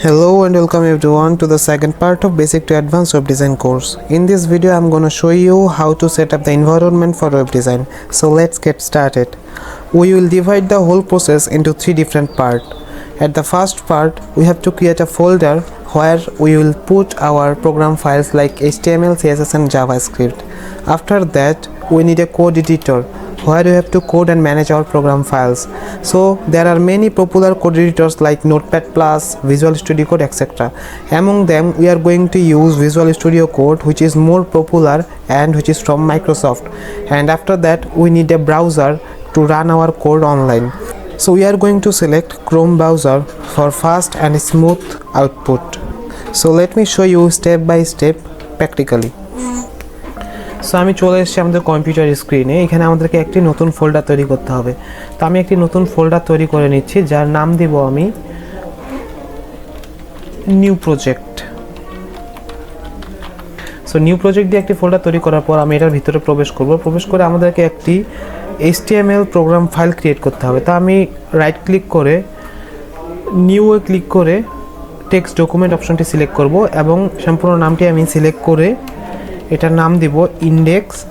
Hello and welcome everyone to the second part of Basic to Advanced Web Design course. In this video I'm gonna show you how to set up the environment for web design. So let's get started. We will divide the whole process into three different parts. At the first part we have to create a folder where we will put our program files like HTML, CSS and JavaScript. After that we need a code editor where we have to code and manage our program files. So there are many popular code editors like Notepad+, Visual Studio Code, etc. Among them we are going to use Visual Studio Code, which is more popular and which is from Microsoft. And after that we need a browser to run our code online. So we are going to select Chrome browser for fast and smooth output. So let me show you step by step practically. So আমি চলে এসেছি আমাদের computer স্ক্রিনে। এখানে আমাদেরকে একটি নতুন folder তৈরি করতে হবে। তো আমি একটি নতুন ফোল্ডার তৈরি করে নিচ্ছি, যার নাম দিব আমি new project. So new project দিয়ে একটি ফোল্ডার তৈরি করার পর আমি এটার ভিতরে প্রবেশ করব। প্রবেশ করে আমাদেরকে একটি HTML প্রোগ্রাম ফাইল ক্রিয়েট করতে হবে। তো আমি রাইট ক্লিক করে নিউয়ে ক্লিক করে টেক্সট ডকুমেন্ট অপশনটি সিলেক্ট করব এবং সম্পূর্ণ নামটি আমি সিলেক্ট করে এটার নাম দিব index.html।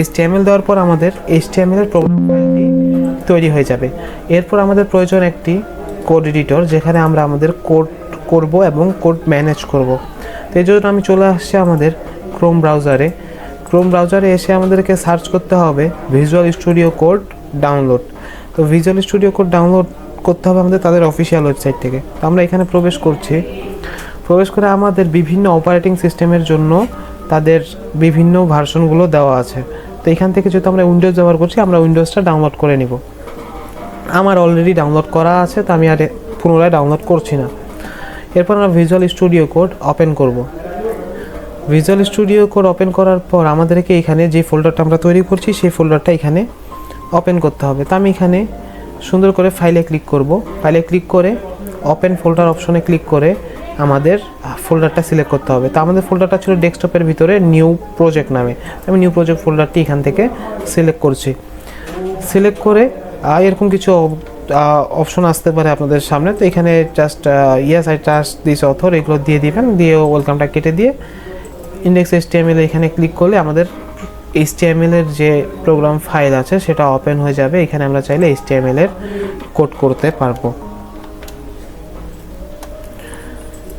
HTML দেওয়ার পর আমাদের HTML এর প্রোগ্রাম ফাইলটি তৈরি হয়ে যাবে। এরপর আমাদের প্রয়োজন একটি কোড এডিটর, যেখানে আমরা আমাদের কোড করব এবং কোড ম্যানেজ করব। তো এই জন্য আমি চলে আসছি আমাদের ক্রোম ব্রাউজারে। ক্রোম ব্রাউজারে এসে আমাদেরকে সার্চ করতে হবে ভিজুয়াল স্টুডিও কোড ডাউনলোড। তো ভিজুয়াল স্টুডিও কোড ডাউনলোড করতে হবে আমাদের তাদের অফিসিয়াল ওয়েবসাইট থেকে। তো আমরা এখানে প্রবেশ করছি। প্রবেশ করে আমাদের বিভিন্ন অপারেটিং সিস্টেমের জন্য তাদের বিভিন্ন ভার্সনগুলো দেওয়া আছে। তো এখান থেকে যেহেতু আমরা উইন্ডোজ ব্যবহার করছি, আমরা উইন্ডোজটা ডাউনলোড করে নিব। আমার অলরেডি ডাউনলোড করা আছে, তো আমি আর পুনরায় ডাউনলোড করছি না। এরপর আমরা ভিজুয়াল স্টুডিও কোড ওপেন করব। ভিজুয়াল স্টুডিও কোড ওপেন করার পর আমাদেরকে এখানে যে ফোল্ডারটা আমরা তৈরি করছি সেই ফোল্ডারটা এখানে ওপেন করতে হবে। তো আমি এখানে সুন্দর করে ফাইলে ক্লিক করব। ফাইলে ক্লিক করে ওপেন ফোল্ডার অপশনে ক্লিক করে আমাদের ফোল্ডারটা সিলেক্ট করতে হবে। তো আমাদের ফোল্ডারটা ছিল ডেস্কটপের ভিতরে নিউ প্রজেক্ট নামে। আমি নিউ প্রজেক্ট ফোল্ডারটি এখান থেকে সিলেক্ট করছি। সিলেক্ট করে এরকম কিছু অপশন আসতে পারে আপনাদের সামনে। তো এখানে just yes I trust this author এগুলো দিয়ে দিবেন, দিয়ে ওয়েলকামটা কেটে দিয়ে index.html এখানে ক্লিক করলে আমাদের HTML এর যে প্রোগ্রাম ফাইল আছে সেটা ওপেন হয়ে যাবে। এখানে আমরা চাইলে HTML এর কোড করতে পারবো।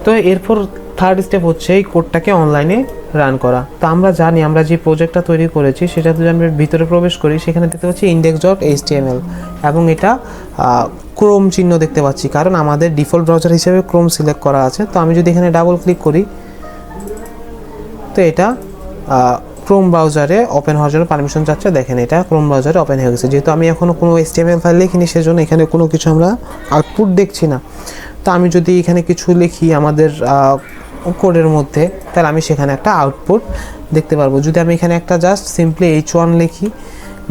তো এরপর থার্ড স্টেপ হচ্ছে এই কোডটাকে অনলাইনে রান করা। তো আমরা জানি আমরা যে প্রজেক্টটা তৈরি করেছি সেটা যদি আমরা ভিতরে প্রবেশ করি, সেখানে দেখতে পাচ্ছি index.html এবং এটা ক্রোম চিহ্ন দেখতে পাচ্ছি, কারণ আমাদের ডিফল্ট ব্রাউজার হিসেবে ক্রোম সিলেক্ট করা আছে। তো আমি যদি এখানে ডাবল ক্লিক করি তো এটা ক্রোম ব্রাউজারে ওপেন হওয়ার জন্য পারমিশন চাচ্ছে। দেখেন এটা ক্রোম ব্রাউজারে ওপেন হয়ে গেছে। যেহেতু আমি এখনও কোনো HTML ফাইল লিখিনি, সেজন্য এখানে কোনো কিছু আমরা আউটপুট দেখছি না। তো আমি যদি এখানে কিছু লিখি আমাদের কোডের মধ্যে, তাহলে আমি সেখানে একটা আউটপুট দেখতে পারবো। যদি আমি এখানে একটা জাস্ট সিম্পলি h1 লিখি,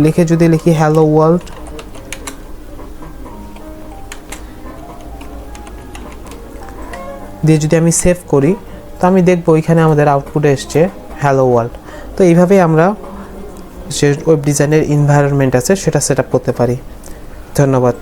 লিখে যদি লিখি হ্যালো ওয়ার্ল্ড, দিয়ে যদি আমি সেভ করি, তো আমি দেখবো এখানে আমাদের আউটপুটে এসছে হ্যালো ওয়ার্ল্ড। তো এইভাবেই আমরা যে ওয়েব ডিজাইনের এনভায়রনমেন্ট আছে সেটা সেট আপ করতে পারি। ধন্যবাদ।